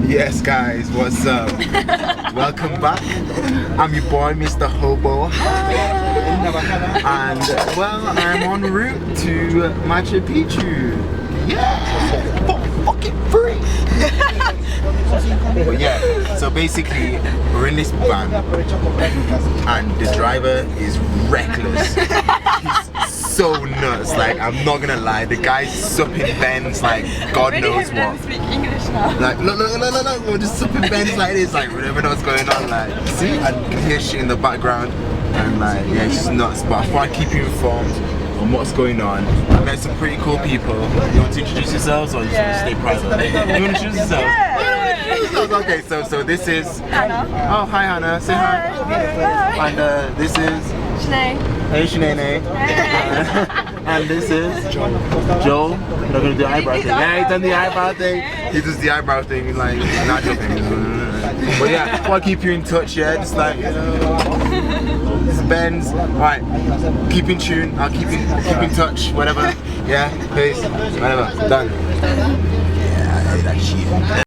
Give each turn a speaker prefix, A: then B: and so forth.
A: Yes, guys, what's up? Welcome back. I'm your boy, Mr. Hobo. And, well, I'm en route to Machu Picchu. Yeah! For fucking free! But yeah, so basically, we're in this van, and the driver is reckless. He's so nuts, like, I'm not gonna lie, the guy's supping Benz like God knows what.
B: Speak English now.
A: Like, look, we're just supping Benz like this, like, we never know what's going on, like, see, I can hear shit in the background, and like, yeah, it's just nuts. But I thought I'd keep you informed on what's going on. I met some pretty cool people. You want to introduce yourselves, or you just want to stay private? You want to introduce yourselves? Okay, so this is
B: Hannah.
A: Oh, hi Hannah, say hi.
B: Hi.
A: And this is
B: Sinead.
A: Hey Sinead. And this is Joel. Joel, you're not gonna do the eyebrow thing. Yeah, he's done the eyebrow thing. He does the eyebrow thing. He's like, not joking. But yeah, I'll keep you in touch. Yeah, just like, you know, it's Benz. Right, keep in tune. I'll keep in touch. Whatever. Yeah, peace. Whatever. Done. Yeah, that shit.